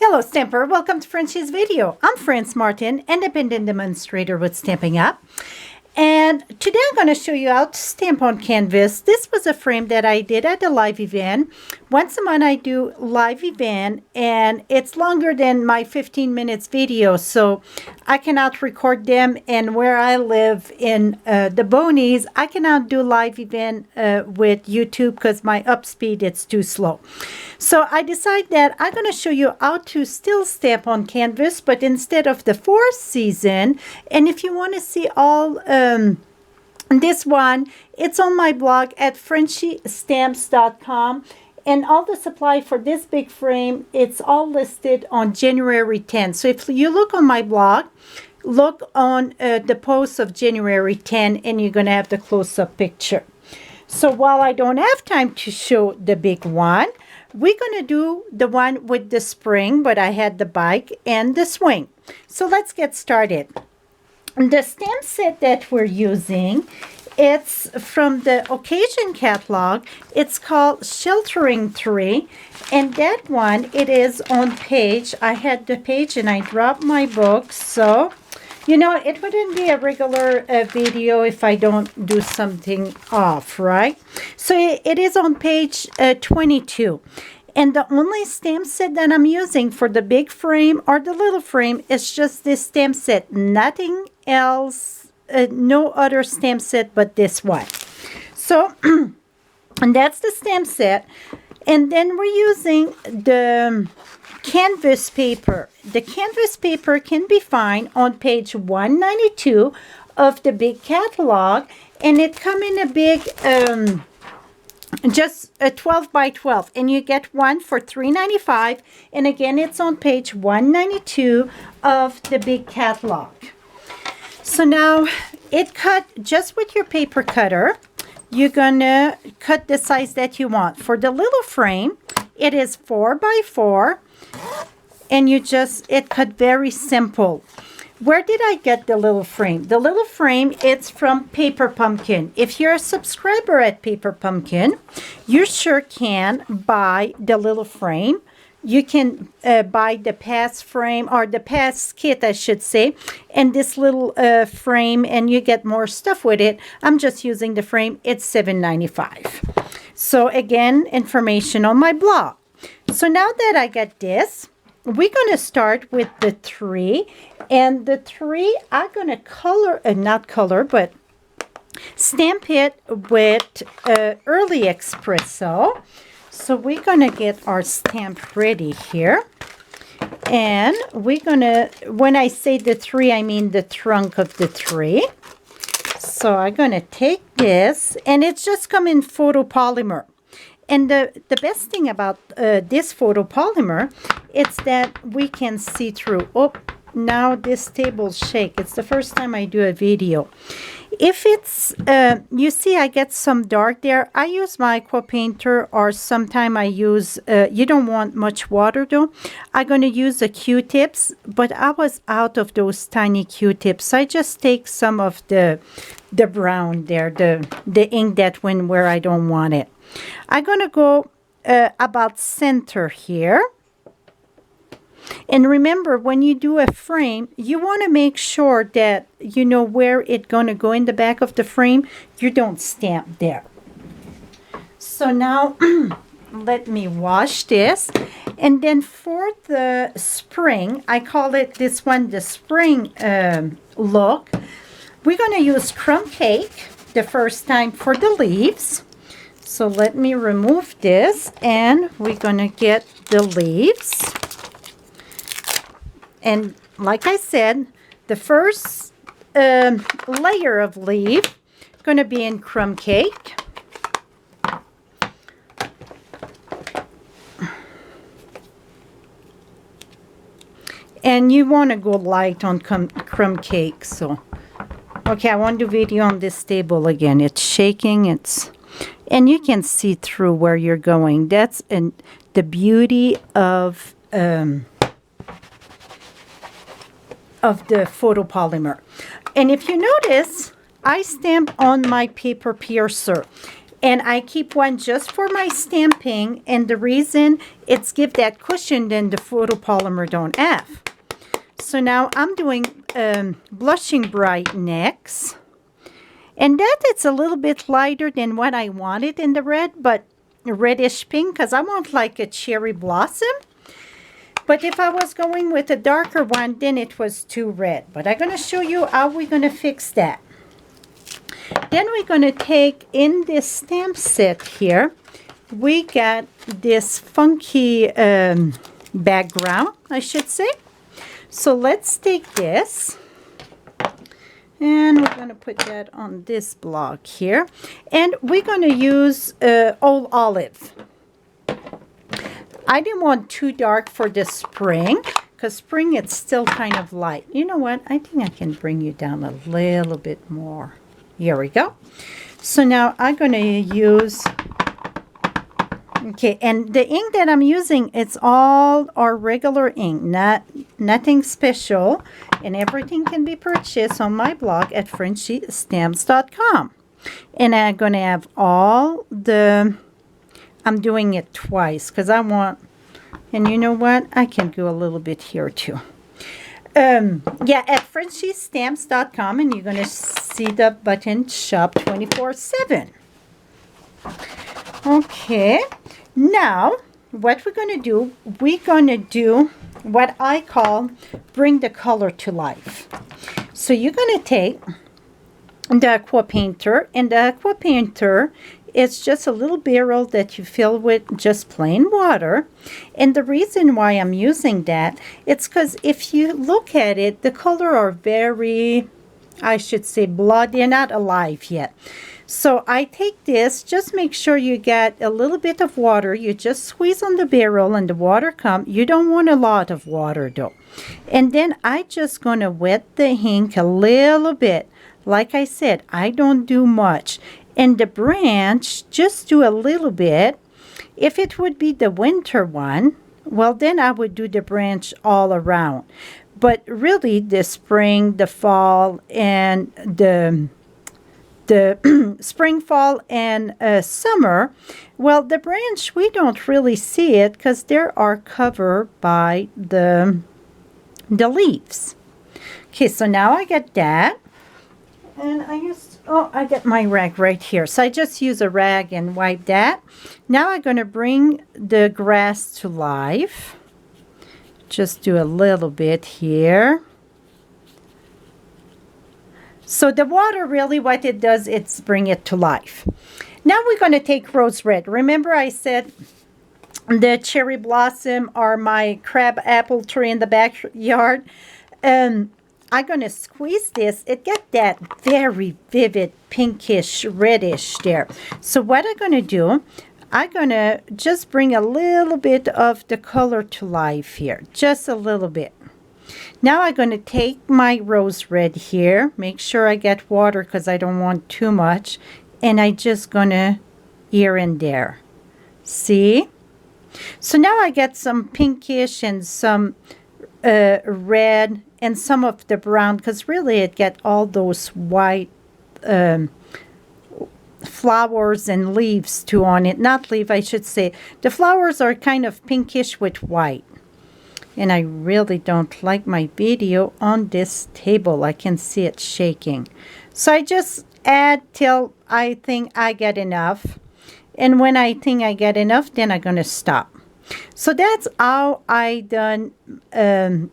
Hello Stamper, welcome to Frenchie's video. I'm France Martin, independent demonstrator with Stampin' Up. And today I'm going to show you how to stamp on canvas. This was a frame that I did at a live event. Once a month I do live event and it's longer than my 15 minutes video, so I cannot record them, and where I live in the Bonies, I cannot do live event with YouTube because my up speed it's too slow. So I decided that I'm going to show you how to still stamp on canvas, but instead of the 4th season. And if you want to see all this one, it's on my blog at FrenchieStamps.com. And all the supply for this big frame, it's all listed on January 10th. So if you look on my blog, look on the post of January 10th, and you're going to have the close-up picture. So while I don't have time to show the big one, we're going to do the one with the spring, but I had the bike and the swing. So let's get started. The stamp set that we're using, it's from the Occasion catalog. It's called Sheltering Tree, and that one, it is on page. I had the page and I dropped my book, so you know it wouldn't be a regular video if I don't do something off, right? So it is on page 22. And the only stamp set that I'm using for the big frame or the little frame is just this stamp set. Nothing else, no other stamp set but this one. So, and that's the stamp set. And then we're using the canvas paper. The canvas paper can be found on page 192 of the big catalog. And it comes in a big... just a 12 by 12, and you get one for $3.95, and again it's on page 192 of the big catalog. So now it cut just with your paper cutter. You're gonna cut the size that you want. For the little frame, it is 4 by 4, and it cut very simple. Where did I get the little frame? The little frame, it's from Paper Pumpkin. If you're a subscriber at Paper Pumpkin, you sure can buy the little frame. You can buy the pass frame, or the pass kit, I should say, and this little frame, and you get more stuff with it. I'm just using the frame. It's $7.95. So again, information on my blog. So now that I got this, we're going to start with the tree, and the tree I'm going to but stamp it with early espresso. So we're going to get our stamp ready here, and we're going to, when I say the tree, I mean the trunk of the tree. So I'm going to take this, and it's just come in photopolymer. And the best thing about this photopolymer, it's that we can see through. Oh, now this table shake. It's the first time I do a video. If it's, you see I get some dark there, I use my aqua painter, or sometime I use, you don't want much water though. I'm going to use the Q-tips, but I was out of those tiny Q-tips. I just take some of the brown there, the ink that went where I don't want it. I'm going to go about center here. And remember, when you do a frame, you want to make sure that you know where it's going to go in the back of the frame. You don't stamp there. So now, let me wash this. And then for the spring, I call it this one the spring look. We're going to use crumb cake the first time for the leaves. So let me remove this, and we're going to get the leaves. And like I said, the first layer of leaf going to be in crumb cake. And you want to go light on crumb cake. So, okay, I want to do video on this table again. It's shaking. And you can see through where you're going. That's the beauty of the photopolymer. And if you notice, I stamp on my paper piercer. And I keep one just for my stamping, and the reason it's give that cushion that the photopolymer don't have. So now I'm doing Blushing Bright next. And that it's a little bit lighter than what I wanted in the red, but reddish pink, because I want like a cherry blossom. But if I was going with a darker one, then it was too red. But I'm going to show you how we're going to fix that. Then we're going to take in this stamp set here, we got this funky background, I should say. So let's take this, and we're going to put that on this block here. And we're going to use Old Olive. I didn't want too dark for the spring, because spring it's still kind of light. You know what? I think I can bring you down a little bit more. Here we go. So now I'm going to use, okay, and the ink that I'm using, it's all our regular ink, nothing special, and everything can be purchased on my blog at FrenchieStamps.com. And I'm going to have all the, I'm doing it twice because I want, and you know what? I can go a little bit here too. Yeah, at FrenchieStamps.com, and you're going to see the button Shop 24/7. Okay, now what we're going to do what I call bring the color to life. So you're going to take the aqua painter, and the aqua painter, it's just a little barrel that you fill with just plain water. And the reason why I'm using that, it's because if you look at it, the color are very, I should say, blood. They're not alive yet. So I take this, just make sure you get a little bit of water. You just squeeze on the barrel and the water comes. You don't want a lot of water though. And then I just going to wet the ink a little bit. Like I said, I don't do much. And the branch, just do a little bit. If it would be the winter one, well, then I would do the branch all around. But really, the spring, the fall, and the spring, fall, and summer, well, the branch, we don't really see it because they are covered by the leaves. Okay, so now I get that. And I get my rag right here. So I just use a rag and wipe that. Now I'm going to bring the grass to life. Just do a little bit here. So the water really what it does, it's bring it to life. Now we're going to take rose red. Remember I said the cherry blossom are my crab apple tree in the backyard. I'm going to squeeze this. It get that very vivid pinkish reddish there. So what I'm going to do, I'm going to just bring a little bit of the color to life here. Just a little bit. Now I'm going to take my rose red here. Make sure I get water because I don't want too much. And I just going to here and there. See? So now I get some pinkish and some red and some of the brown, because really it get all those white flowers and leaves too on it. Not leaf, I should say. The flowers are kind of pinkish with white. And I really don't like my video on this table. I can see it shaking. So I just add till I think I get enough. And when I think I get enough, then I'm going to stop. So that's how I done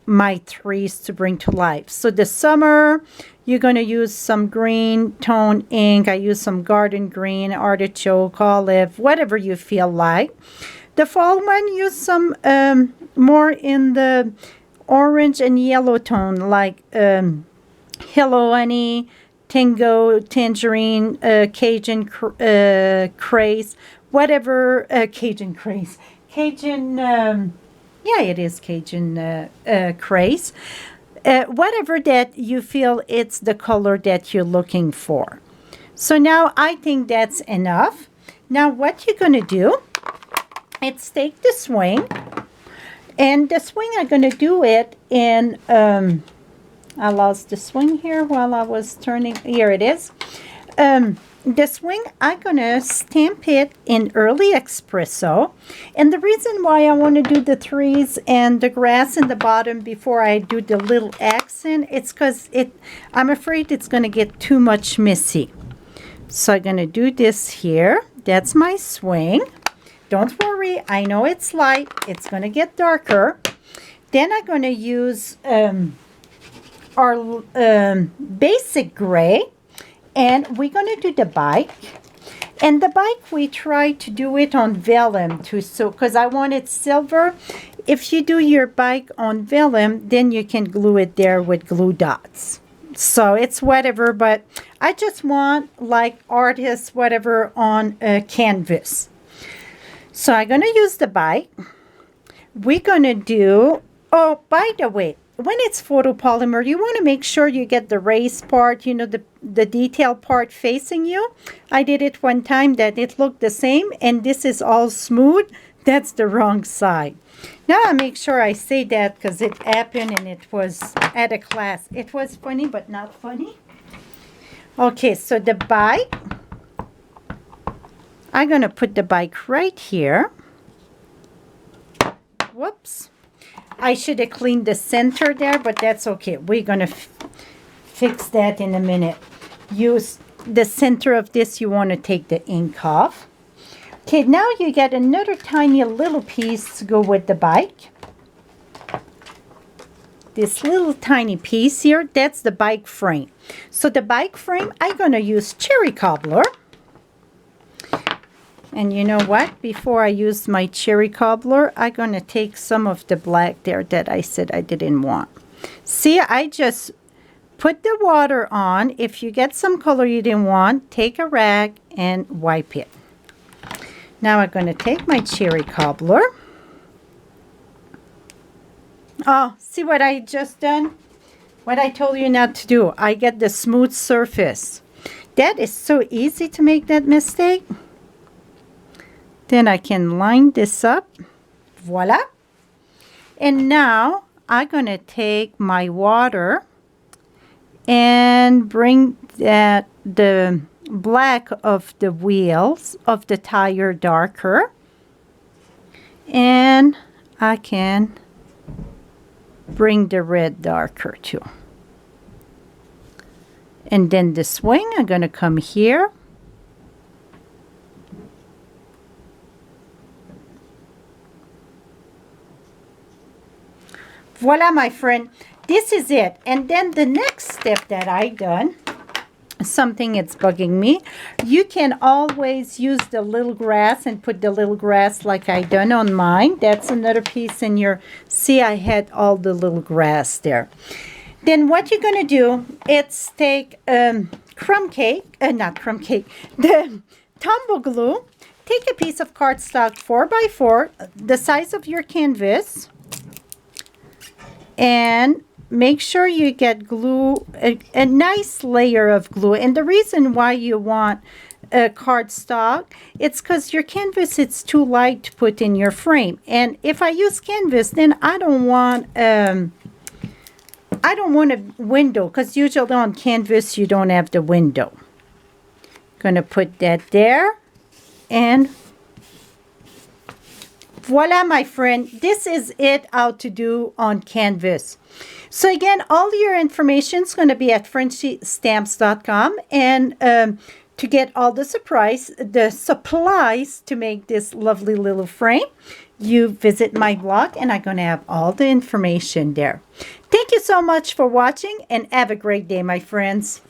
my trees to bring to life. So the summer, you're going to use some green tone ink. I use some garden green, artichoke, olive, whatever you feel like. The fall one, use some more in the orange and yellow tone, like Hello Honey, Tango, Tangerine, Cajun Craze, whatever, Cajun Craze. Cajun, yeah, it is Cajun Craze. Whatever that you feel it's the color that you're looking for. So now I think that's enough. Now what you're going to do, it's take the swing. And the swing, I'm going to do it in, I lost the swing here while I was turning. Here it is. the swing, I'm going to stamp it in early espresso. And the reason why I want to do the trees and the grass in the bottom before I do the little accent, it's because I'm afraid it's going to get too much messy. So I'm going to do this here. That's my swing. Don't worry, I know it's light. It's going to get darker. Then I'm going to use our basic gray. And we're going to do the bike. And the bike, we try to do it on vellum too. So, because I want it silver. If you do your bike on vellum, then you can glue it there with glue dots. So it's whatever, but I just want like artists, whatever, on a canvas. So I'm going to use the bike. We're going to do, oh, by the way, when it's photopolymer, you want to make sure you get the raised part, you know, the detail part facing you. I did it one time that it looked the same, and this is all smooth. That's the wrong side. Now I make sure I say that because it happened and it was at a class. It was funny, but not funny. Okay, so the bike, I'm going to put the bike right here. Whoops. I should have cleaned the center there, but that's okay. We're going to fix that in a minute. Use the center of this. You want to take the ink off. Okay, now you get another tiny little piece to go with the bike. This little tiny piece here, that's the bike frame. So the bike frame, I'm going to use cherry cobbler. And you know what? Before I use my cherry cobbler, I'm going to take some of the black there that I said I didn't want. See, I just put the water on. If you get some color you didn't want, take a rag and wipe it. Now I'm going to take my cherry cobbler. Oh, see what I just done? What I told you not to do. I get the smooth surface. That is so easy to make that mistake. Then I can line this up. Voila. And now I'm going to take my water and bring the black of the wheels of the tire darker. And I can bring the red darker too. And then the swing, I'm going to come here. Voila, my friend. This is it. And then the next step that I done, something that's bugging me, you can always use the little grass and put the little grass like I done on mine. That's another piece in your, see, I had all the little grass there. Then what you're going to do, it's take crumb cake, not crumb cake, the tumble glue. Take a piece of cardstock 4x4, the size of your canvas. And make sure you get glue, a nice layer of glue. And the reason why you want a cardstock, it's because your canvas, it's too light to put in your frame. And if I use canvas, then I don't want a window, because usually on canvas you don't have the window. Gonna put that there, and voila, my friend. This is it, how to do on canvas. So again, all your information is going to be at FrenchieStamps.com, and to get all the supplies to make this lovely little frame, you visit my blog, and I'm going to have all the information there. Thank you so much for watching, and have a great day, my friends.